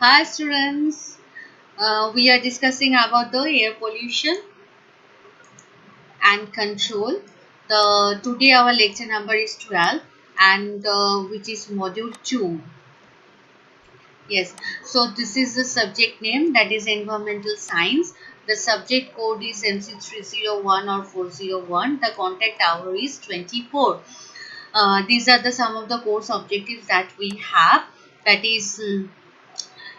Hi students, we are discussing about the air pollution and control. The today our lecture number is 12 and which is module 2. Yes, so this is the subject name, that is environmental science. The subject code is MC301 or 401. The contact hour is 24. These are the some of the course objectives that we have, that is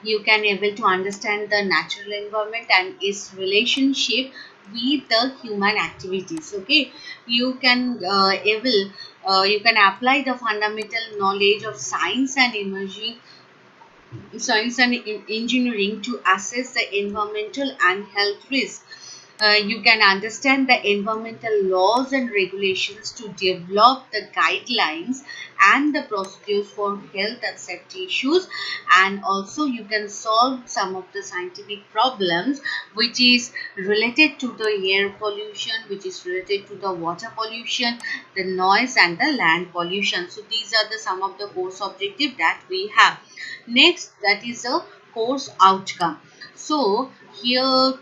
you can able to understand the natural environment and its relationship with the human activities. Okay, you can you can apply the fundamental knowledge of science and emerging science and engineering to assess the environmental and health risks. You can understand the environmental laws and regulations to develop the guidelines and the procedures for health and safety issues, and also you can solve some of the scientific problems which is related to the air pollution, which is related to the water pollution, the noise and the land pollution. So these are the some of the course objective that we have. Next, that is a course outcome. So here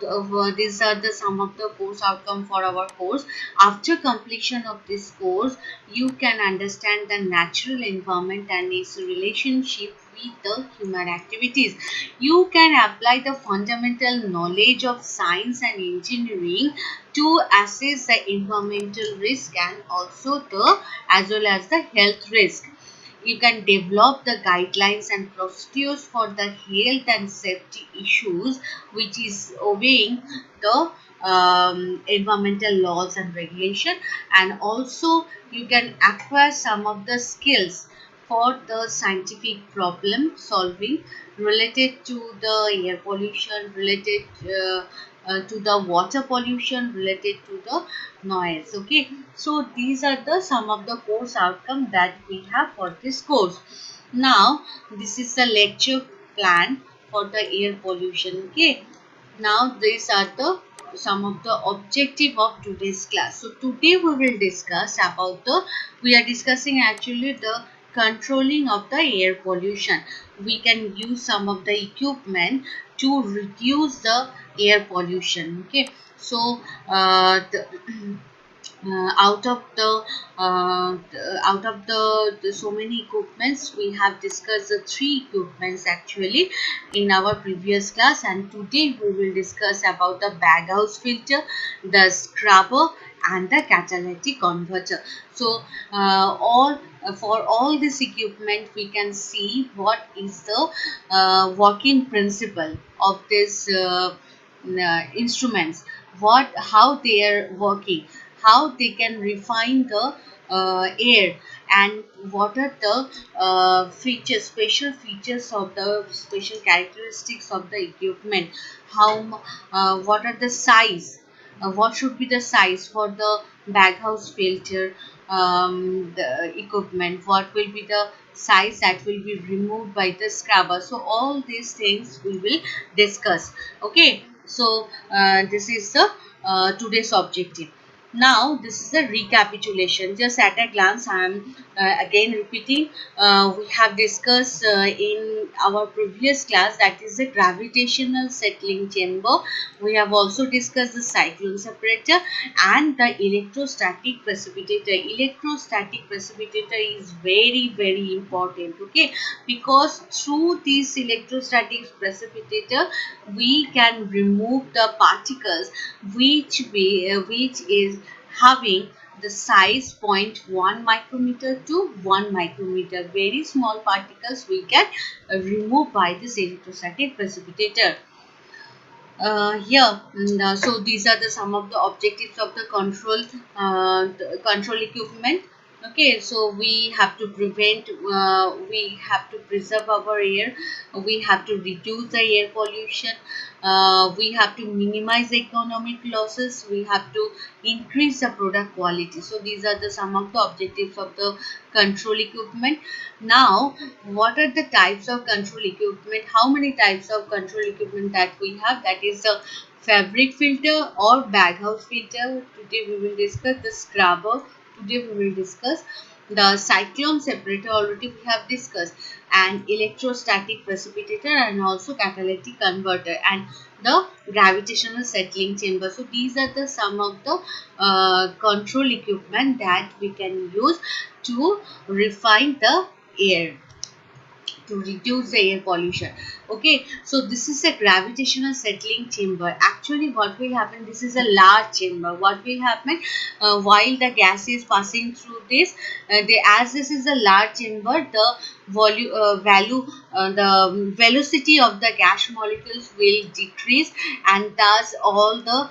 these are the some of the course outcome for our course. After completion of this course, you can understand the natural environment and its relationship with the human activities. You can apply the fundamental knowledge of science and engineering to assess the environmental risk and also the as well as the health risk. You can develop the guidelines and procedures for the health and safety issues, which is obeying the environmental laws and regulation, and also you can acquire some of the skills for the scientific problem solving related to the air pollution, related to the water pollution, related to the noise. Okay, so these are the some of the course outcome that we have for this course. Now this is the lecture plan for the air pollution. Okay, now these are the some of the objective of today's class. So today we will discuss about the we are discussing actually the controlling of the air pollution. We can use some of the equipment to reduce the air pollution. Okay, so out of the so many equipments, we have discussed the three equipments actually in our previous class, and today we will discuss about the baghouse filter, the scrubber and the catalytic converter. So all for all this equipment we can see what is the working principle of this instruments, what how they are working, how they can refine the air, and what are the features, special features of the special characteristics of the equipment, what are the size, what should be the size for the baghouse filter the equipment, what will be the size that will be removed by the scrubber. So all these things we will discuss. Okay, so this is the today's objective. Now this is a recapitulation. Just at a glance, I am again repeating. We have discussed in our previous class, that is the gravitational settling chamber. We have also discussed the cyclone separator and the electrostatic precipitator. Electrostatic precipitator is very important. Okay, because through this electrostatic precipitator we can remove the particles which is having the size zero point 0.1 micrometer to 1 micrometer. Very small particles we can remove by this electrostatic precipitator. So these are the some of the objectives of the control equipment. Okay, so we have to prevent, we have to preserve our air, we have to reduce the air pollution, we have to minimize the economic losses, we have to increase the product quality. So these are the some of the objectives of the control equipment. Now what are the types of control equipment, how many types of control equipment that we have? That is the fabric filter or baghouse filter. Today we will discuss the scrubber. Today we will discuss the cyclone separator already we have discussed, and electrostatic precipitator, and also catalytic converter, and the gravitational settling chamber. So these are the some of the control equipment that we can use to refine the air, to reduce the air pollution. Okay, so this is a gravitational settling chamber. Actually what will happen, this is a large chamber. What will happen, while the gas is passing through this, as this is a large chamber, the the velocity of the gas molecules will decrease, and thus all the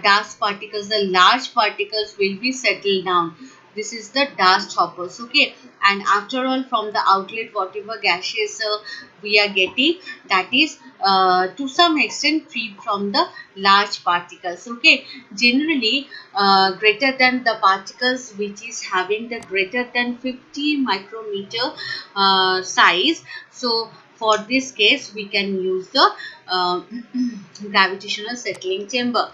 dust particles, the large particles, will be settled down. This is the dust hoppers. Okay, and after all, from the outlet, whatever gases we are getting, that is to some extent free from the large particles. Okay, generally greater than the particles which is having the greater than 50 micrometer size. So for this case we can use the gravitational settling chamber.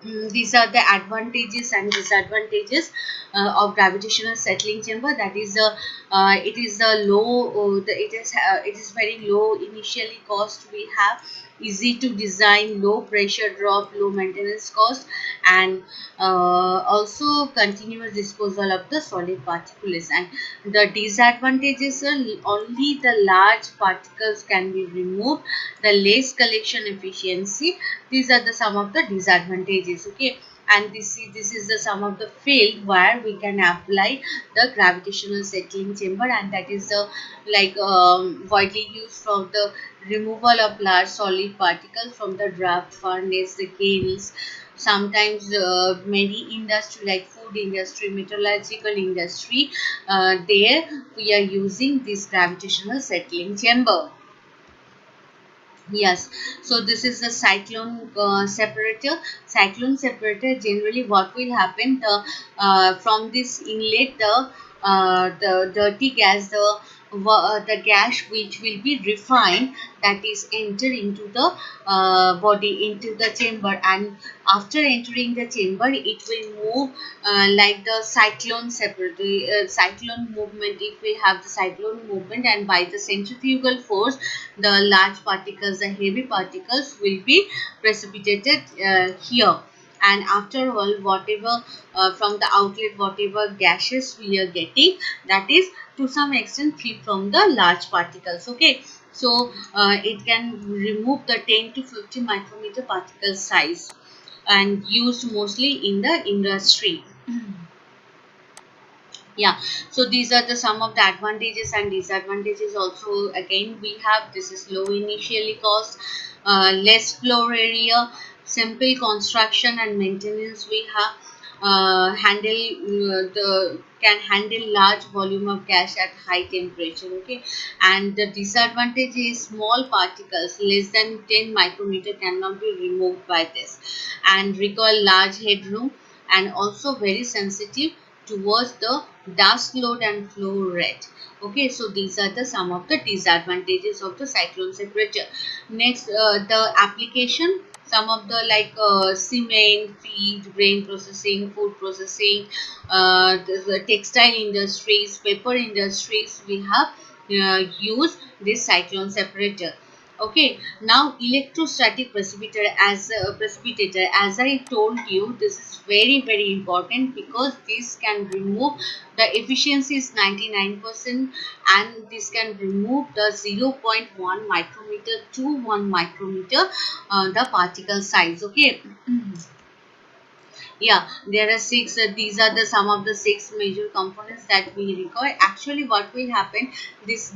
These are the advantages and disadvantages of gravitational settling chamber. That is it is a low, it is very low initially cost we have, easy to design, low pressure drop, low maintenance cost, and also continuous disposal of the solid particles. And the disadvantages are only the large particles can be removed, the less collection efficiency. These are the some of the disadvantages. Okay, and this is the some of the field where we can apply the gravitational settling chamber, and that is the widely used for the removal of large solid particles from the draft furnace, the kilns. Sometimes many industry like food industry, metallurgical industry, there we are using this gravitational settling chamber. Yes, so this is the cyclone separator. Cyclone separator, generally what will happen, the from this inlet, the dirty gas, the gas which will be refined, that is enter into the body, into the chamber, and after entering the chamber it will move like the cyclone separator, cyclone movement. If we have the cyclone movement, and by the centrifugal force, the large particles, the heavy particles will be precipitated here. And after all, whatever from the outlet, whatever gases we are getting, that is to some extent free from the large particles. Okay, so it can remove the 10 to 50 micrometer particle size, and used mostly in the industry. Yeah, so these are the some of the advantages and disadvantages. Also again we have, this is low initially cost, less floor area, simple construction and maintenance. We have handle the can handle large volume of gas at high temperature. Okay, and the disadvantage is small particles less than 10 micrometer cannot be removed by this, and require large headroom, and also very sensitive towards the dust load and flow rate. Okay, so these are the some of the disadvantages of the cyclone separator. Next, the application, some of the cement, feed, grain processing, food processing, the textile industries, paper industries, we have used this cyclone separator. Okay, now electrostatic precipitator, as I told you, this is very important, because this can remove, the efficiency is 99%, and this can remove the 0.1 micrometer to 1 micrometer the particle size. Okay. Yeah, there are six, these are the some of the six major components that we require. Actually what will happen, this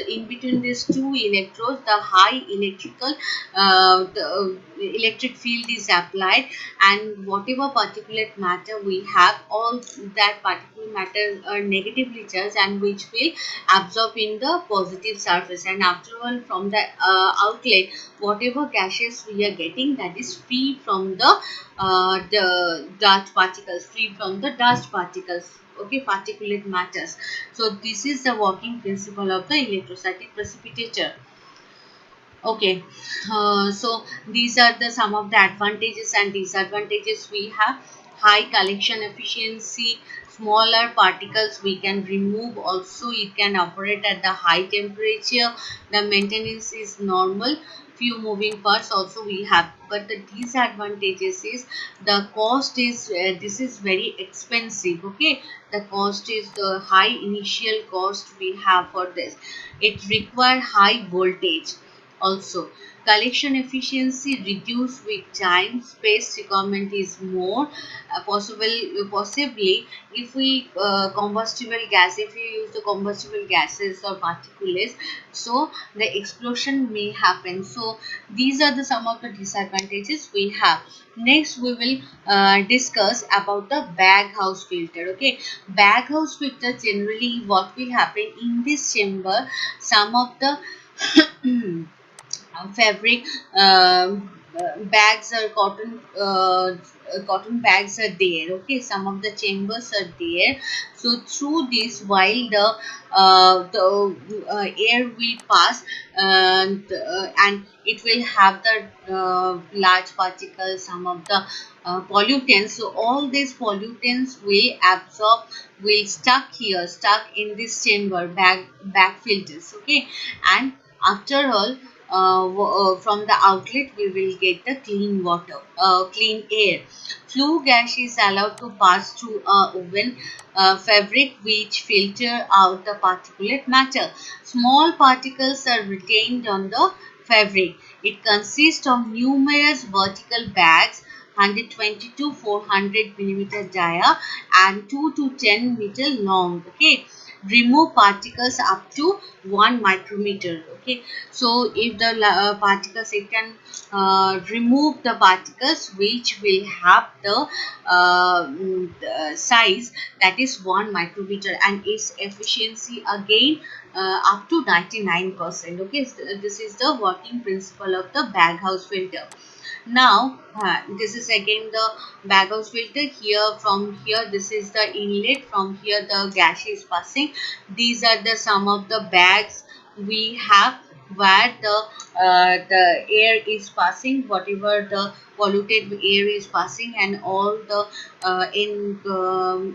in between these two electrodes, the high electrical the electric field is applied, and whatever particulate matter we have, all that particulate matter are negatively charged, and which will absorb in the positive surface. And after all, from the outlet, whatever gases we are getting, that is free from the dust particles, free from the dust particles. Okay, particulate matters. So this is the working principle of the electrostatic precipitator. Okay, so these are the some of the advantages and disadvantages we have. high collection efficiency, smaller particles we can remove. Also it can operate at the high temperature, the maintenance is normal, few moving parts also we have. But the disadvantages is the cost is this is very expensive. Okay, the cost is the high initial cost we have for this. It require high voltage. Also collection efficiency reduced with time, space requirement is more. Possibly if we combustible gas, if we use the combustible gases or particulates, so the explosion may happen. So these are the some of the disadvantages we have. Next we will discuss about the bag house filter. Okay, bag house filter, generally what will happen in this chamber, some of the fabric bags or cotton bags are there. Okay, some of the chambers are there. So through this, while the air will pass, and it will have the large particles, some of the pollutants. So all these pollutants will absorb, will stuck in this chamber, bag filters. Okay, and after all, from the outlet we will get the clean water, clean air. Flue gas is allowed to pass through a oven fabric which filter out the particulate matter. Small particles are retained on the fabric. It consists of numerous vertical bags, 120 to 400 millimeter dia and 2 to 10 meter long. Okay, remove particles up to 1 micrometer. Okay, so if the particles, it can remove the particles which will have the size that is 1 micrometer, and its efficiency again up to 99%. Okay, so this is the working principle of the bag house filter. Now this is again the bag house filter. Here, from here, this is the inlet, from here the gas is passing. These are the some of the bags we have where the air is passing, whatever the polluted air is passing, and all the in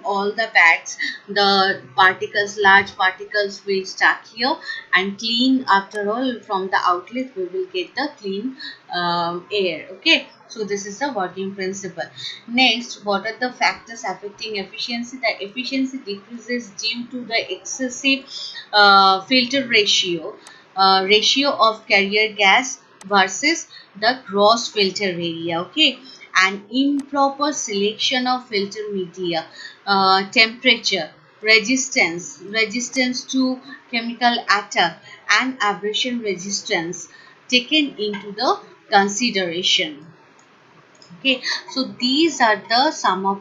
all the bags, the particles, large particles will stuck here, and clean, after all, from the outlet we will get the clean air. Okay, so this is the working principle. Next, what are the factors affecting efficiency? The efficiency decreases due to the excessive filter ratio of carrier gas versus the gross filter area. Okay, and improper selection of filter media, temperature, resistance to chemical attack, and abrasion resistance taken into the consideration. Okay, so these are the some of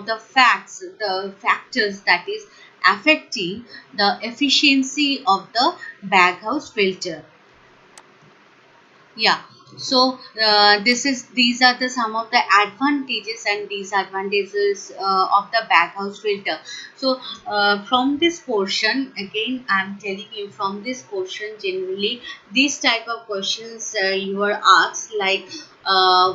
the factors that is affecting the efficiency of the bag house filter. Yeah, so these are the some of the advantages and disadvantages of the bag house filter. So from this portion, again I'm telling you, from this portion, generally these type of questions you are asked, like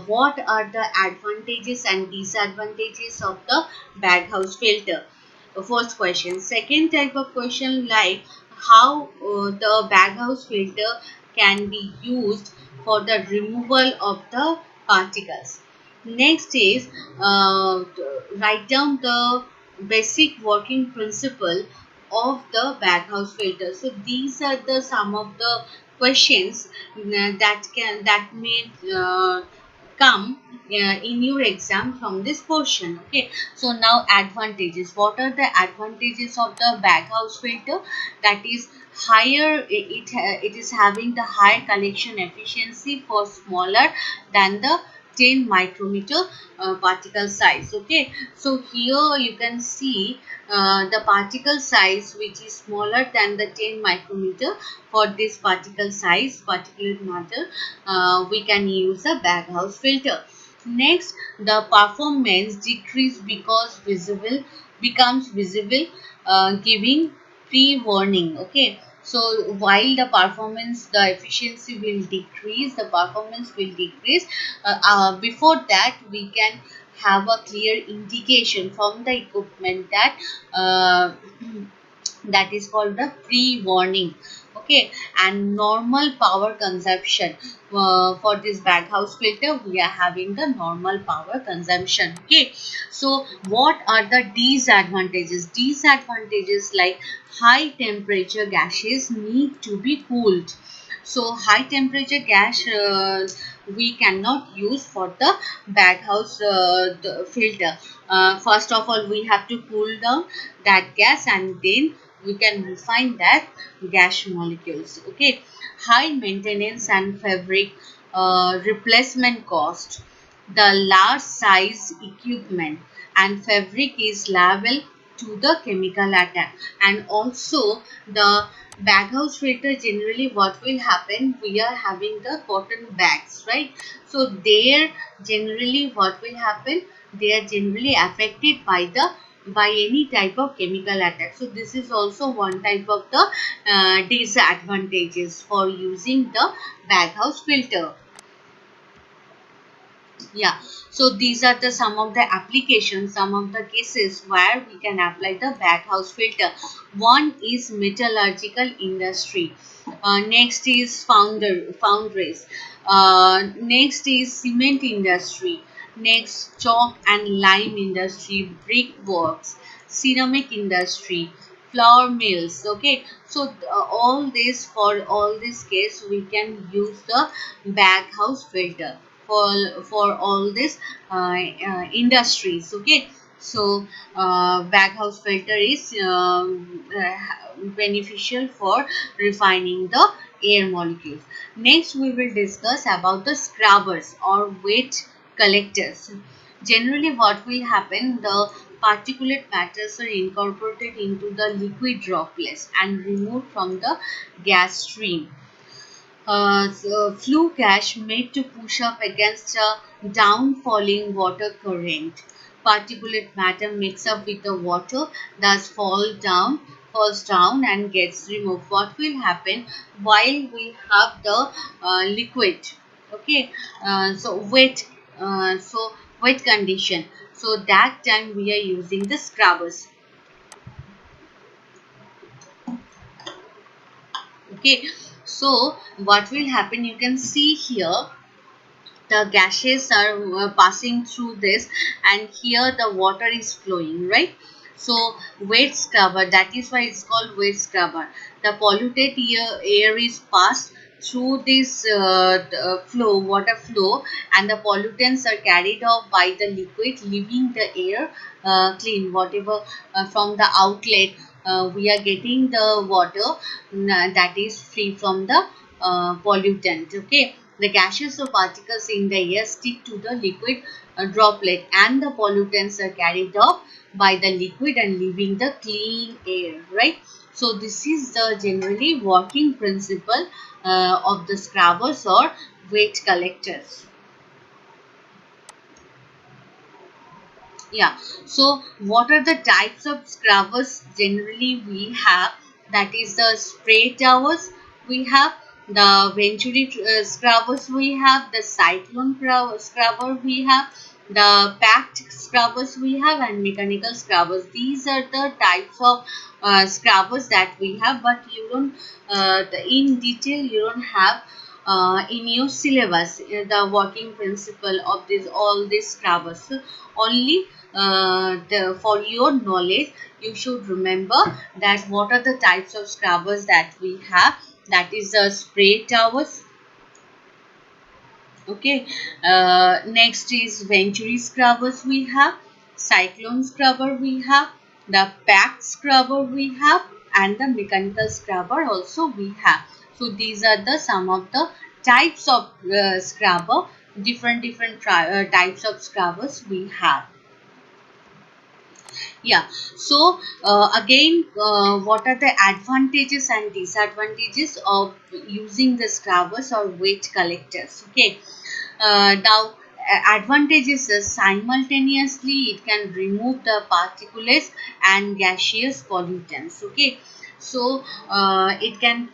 what are the advantages and disadvantages of the bag house filter. First question. Second type of question, like how the bag house filter can be used for the removal of the particles. Next is write down the basic working principle of the bag house filter. So these are the some of the questions that may come in your exam from this portion. Okay, so now advantages. What are the advantages of the bag house filter? That is higher, it is having the higher collection efficiency for smaller than the 10 micrometer particle size. Okay, so here you can see the particle size which is smaller than the 10 micrometer. For this particle size, particulate matter, we can use a bag house filter. Next, the performance decrease because becomes visible, giving pre-warning. Okay, so while the performance, the efficiency will decrease, the performance will decrease. Before that, we can have a clear indication from the equipment that uh, that is called the pre-warning. Okay, and normal power consumption. For this baghouse filter, we are having the normal power consumption. Okay, so what are the disadvantages? Disadvantages like high temperature gases need to be cooled. So high temperature gas we cannot use for the baghouse the filter. First of all, we have to cool down that gas, and then we can refine that gas molecules. Okay, high maintenance and fabric replacement cost. The large size equipment and fabric is liable to the chemical attack. And also the baghouse filter, generally what will happen, we are having the cotton bags, right? So there generally what will happen, they are generally affected by the by any type of chemical attack. So this is also one type of the disadvantages for using the baghouse filter. Yeah, so these are the some of the applications, some of the cases where we can apply the baghouse filter. One is metallurgical industry, next is foundries, next is cement industry, next chalk and lime industry, brick works, ceramic industry, flour mills. Okay, so all this, for all this case we can use the baghouse filter for all these industries. Okay, so baghouse filter is beneficial for refining the air molecules. Next we will discuss about the scrubbers or weight collectors. Generally what will happen, the particulate matters are incorporated into the liquid droplets and removed from the gas stream. Flue gas made to push up against a downfalling water current. Particulate matter mixes up with the water, thus falls down and gets removed. What will happen while we have the liquid? Okay, so wet condition. So that time we are using the scrubbers. Okay, so what will happen? You can see here the gases are passing through this, and here the water is flowing, right? So wet scrubber, that is why it's called wet scrubber. The polluted air is passed through this water flow, and the pollutants are carried off by the liquid, leaving the air clean. Whatever from the outlet we are getting the water that is free from the pollutant. Okay, the gaseous or particles in the air stick to the liquid droplet, and the pollutants are carried off by the liquid and leaving the clean air, right? So this is the generally working principle of the scrubbers or weight collectors. Yeah, so what are the types of scrubbers generally we have? That is the spray towers we have, the Venturi scrubbers we have, the cyclone scrubber we have, the packed scrubbers we have, and mechanical scrubbers. These are the types of scrubbers that we have, but you don't in detail you don't have in your syllabus the working principle of this all these scrubbers. So only for your knowledge you should remember that what are the types of scrubbers that we have. That is the spray towers. Okay, next is Venturi scrubbers we have, cyclone scrubber we have, the packed scrubber we have, and the mechanical scrubber also we have. So these are the some of the types of scrubber, different types of scrubbers we have. Yeah, so again what are the advantages and disadvantages of using the scrubbers or weight collectors? Okay, now advantages is simultaneously it can remove the particulates and gaseous pollutants. Okay, So it can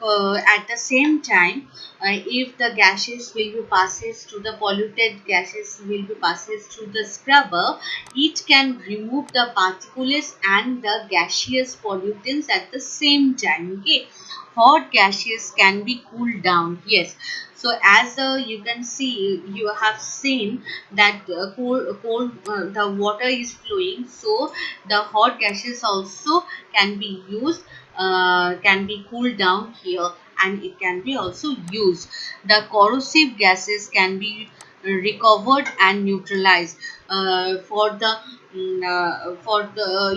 at the same time, if the gases will be passes to the polluted gases will be passes through the scrubber, it can remove the particulates and the gaseous pollutants at the same time. Okay, hot gases can be cooled down. Yes, so as you can see, you have seen that the water is flowing, so the hot gases also can be used, can be cooled down here, and it can be also used. The corrosive gases can be recovered and neutralized for the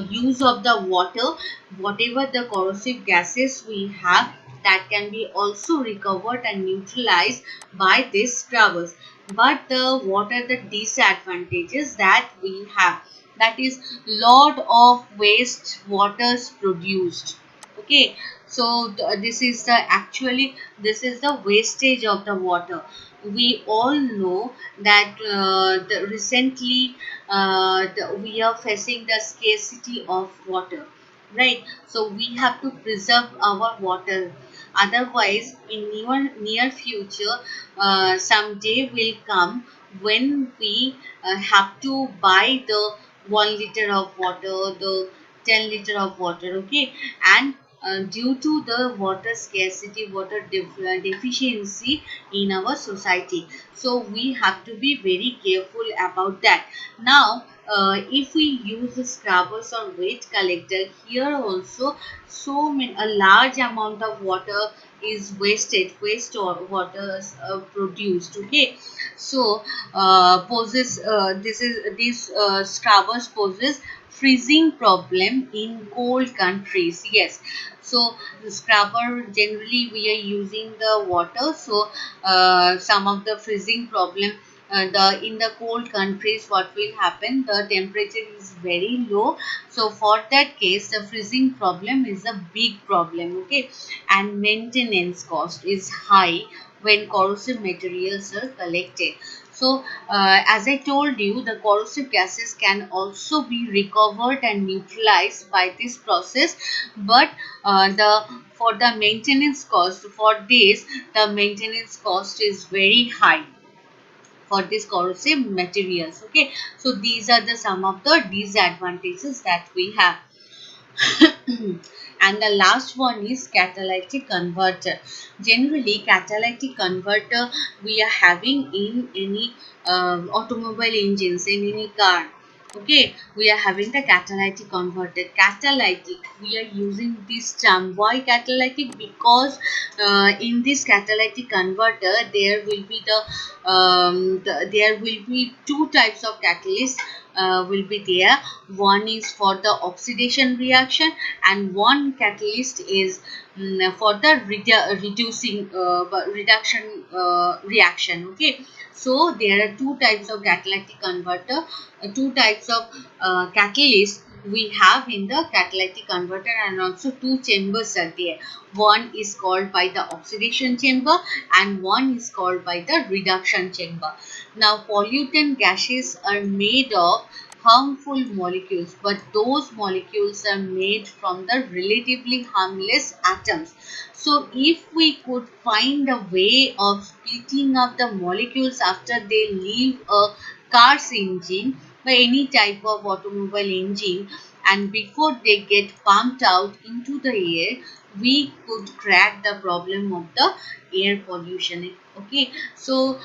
use of the water. Whatever the corrosive gases we have, that can be also recovered and neutralized by these scrubbers. But what are the disadvantages that we have? That is, lot of waste waters produced. Okay, so this is the actually, this is the wastage of the water. We all know that recently we are facing the scarcity of water, right? So we have to preserve our water, otherwise in near future, someday will come when we have to buy the 1 liter of water, the 10 liter of water. Okay, and due to the water scarcity, water deficiency in our society, so we have to be very careful about that. Now if we use the scrubbers or wet collector, here also so many, a large amount of water is wasted, waste or water produced. Okay, so poses this is these scrubbers poses freezing problem in cold countries. Yes, so the scrubber, generally we are using the water, so some of the freezing problem, the in the cold countries, what will happen, the temperature is very low, so for that case the freezing problem is a big problem. Okay, and maintenance cost is high when corrosive materials are collected. So as I told you, the corrosive gases can also be recovered and neutralized by this process, but the for the maintenance cost for this, the maintenance cost is very high for this corrosive materials. Okay, so these are the some of the disadvantages that we have. And the last one is catalytic converter. Generally catalytic converter we are having in any automobile engines, in any car. Okay, we are having the catalytic converter. Catalytic, we are using this term. Why catalytic? Because in this catalytic converter there will be there will be two types of catalyst will be there. One is for the oxidation reaction, and one catalyst is for the reducing reduction reaction. Okay, so there are two types of catalytic converter, two types of catalyst we have in the catalytic converter, and also two chambers are there. One is called by the oxidation chamber and one is called by the reduction chamber. Now pollutant gases are made of harmful molecules, but those molecules are made from the relatively harmless atoms. So if we could find a way of splitting up the molecules after they leave a car's engine, by any type of automobile engine, and before they get pumped out into the air, we could crack the problem of the air pollution. Okay, so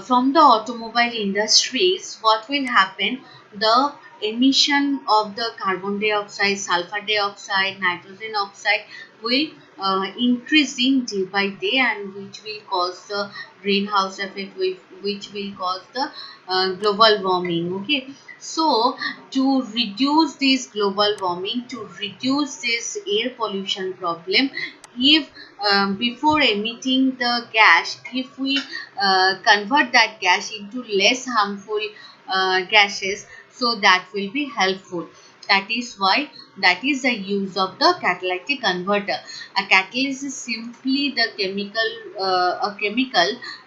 from the automobile industries, what will happen, the emission of the carbon dioxide, sulfur dioxide, nitrogen oxide will increasing day by day, and which will cause the greenhouse effect, which will cause the global warming. Okay, so to reduce this global warming, to reduce this air pollution problem, if before emitting the gas, if we convert that gas into less harmful gases, so that will be helpful. That is why, that is the use of the catalytic converter. A catalyst is simply the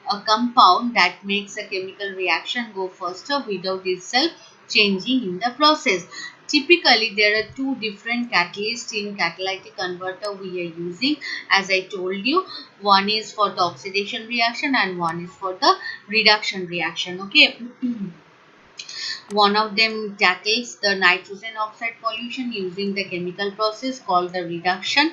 a compound that makes a chemical reaction go faster without itself changing in the process. Typically, there are two different catalysts in catalytic converter we are using. As I told you, one is for the oxidation reaction and one is for the reduction reaction. Okay. One of them tackles the nitrogen oxide pollution using the chemical process called the reduction,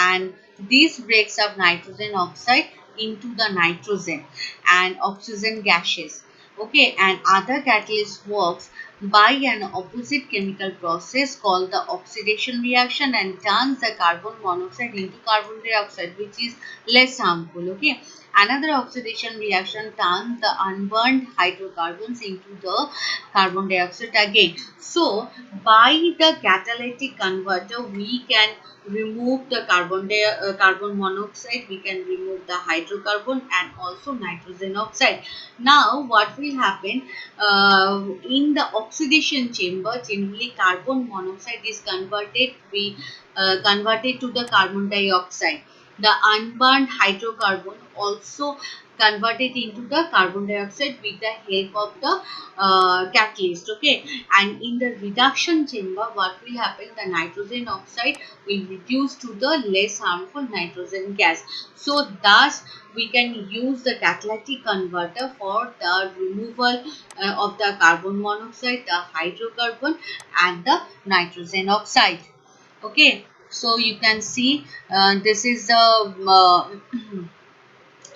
and this breaks up nitrogen oxide into the nitrogen and oxygen gases. Okay, and other catalyst works by an opposite chemical process called the oxidation reaction and turns the carbon monoxide into carbon dioxide, which is less harmful. Okay, another oxidation reaction turns the unburned hydrocarbons into the carbon dioxide again. So by the catalytic converter we can remove the carbon monoxide, we can remove the hydrocarbon and also nitrogen oxide. Now what will happen, in the oxidation chamber generally carbon monoxide is converted to the carbon dioxide. The unburned hydrocarbon also converted into the carbon dioxide with the help of the catalyst. Okay, and in the reduction chamber what will happen, the nitrogen oxide will reduce to the less harmful nitrogen gas. So thus we can use the catalytic converter for the removal of the carbon monoxide, the hydrocarbon and the nitrogen oxide. Okay, so you can see this is the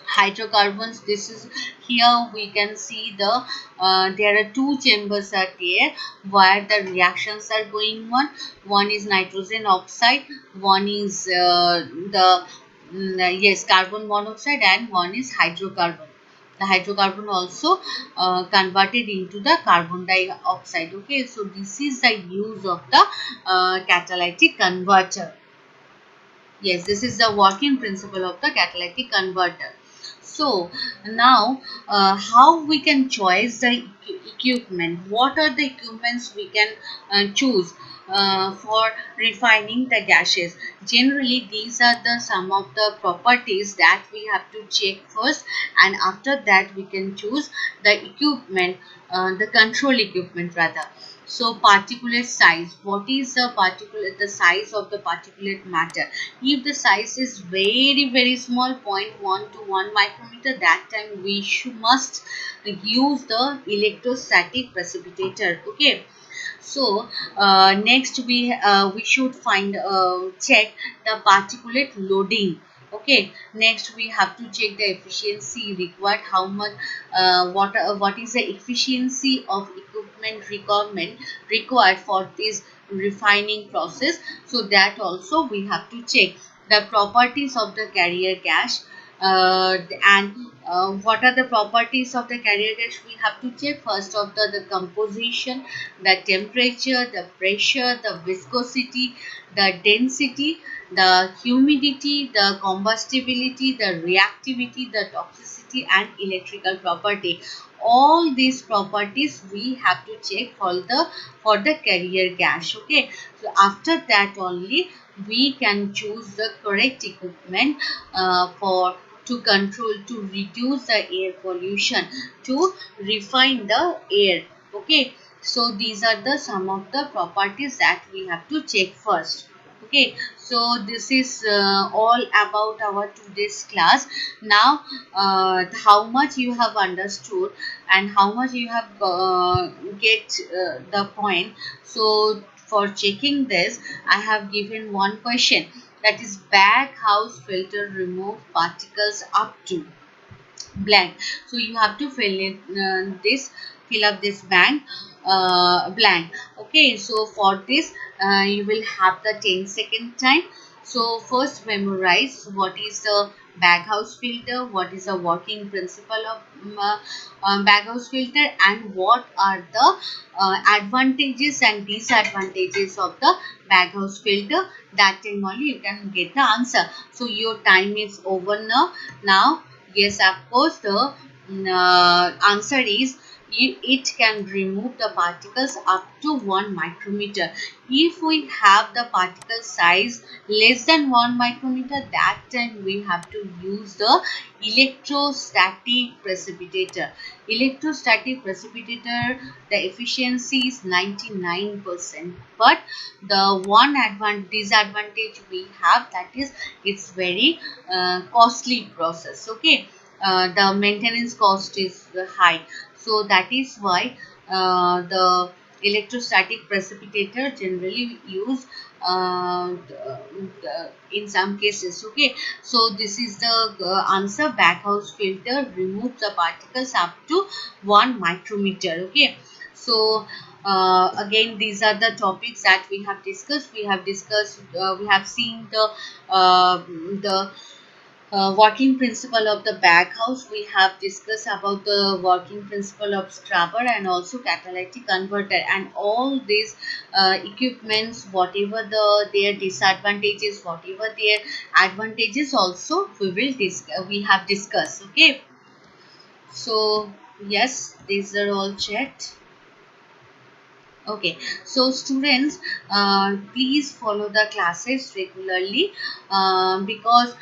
hydrocarbons. This is, here we can see the there are two chambers are there where the reactions are going on. One is nitrogen oxide, one is yes, carbon monoxide, and one is hydrocarbon. The hydrocarbon also converted into the carbon dioxide. Okay, so this is the use of the catalytic converter. Yes, this is the working principle of the catalytic converter. So now how we can choose the equipment? What are the equipments we can choose for refining the gases? Generally these are the some of the properties that we have to check first, and after that we can choose the equipment, the control equipment rather. So particulate size, what is the particulate, the size of the particulate matter? If the size is very small, 0.1 to 1 micrometer, that time we must use the electrostatic precipitator. Okay, so next we should check the particulate loading. Okay, next we have to check the efficiency required, how much what is the efficiency of equipment required for this refining process. So that also we have to check the properties of the carrier gas, and what are the properties of the carrier gas we have to check. First of the composition, the temperature, the pressure, the viscosity, the density, the humidity, the combustibility, the reactivity, the toxicity and electrical property. All these properties we have to check for the carrier gas. Okay, so after that only we can choose the correct equipment for to control, to reduce the air pollution, to refine the air. Okay, so these are the some of the properties that we have to check first. Okay, so this is all about our today's class. Now how much you have understood and how much you have get the point. So for checking this, I have given one question, that is bag house filter remove particles up to blank. So you have to fill up this blank. Okay, so for this you will have the 10-second time. So first memorize what is the baghouse filter, what is the working principle of baghouse filter, and what are the advantages and disadvantages of the baghouse filter. That time only you can get the answer. So your time is over now. Yes, of course, the answer is it can remove the particles up to 1 micrometer. If we have the particle size less than 1 micrometer, that time we have to use the electrostatic precipitator. Electrostatic precipitator, the efficiency is 99%, but the one disadvantage we have, that is it's very costly process. Okay, the maintenance cost is high, so that is why the electrostatic precipitator generally used in some cases. Okay, so this is the answer. Backhouse filter removes the particles up to 1 micrometer. Okay, so again, these are the topics that we have discussed. We have seen the working principle of the baghouse. We have discussed about the working principle of scrubber and also catalytic converter, and all these equipments, whatever their disadvantages, whatever their advantages, also we have discussed. Okay, so yes, these are all checked. Okay, so students, please follow the classes regularly, because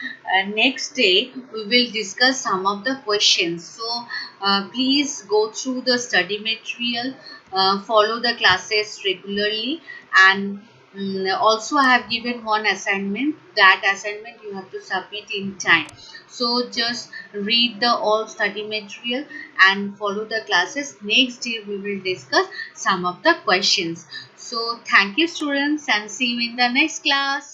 next day we will discuss some of the questions. So please go through the study material, follow the classes regularly, and also I have given one assignment. That assignment you have to submit in time. So just read the all study material and follow the classes. Next day we will discuss some of the questions. So thank you students, and see you in the next class.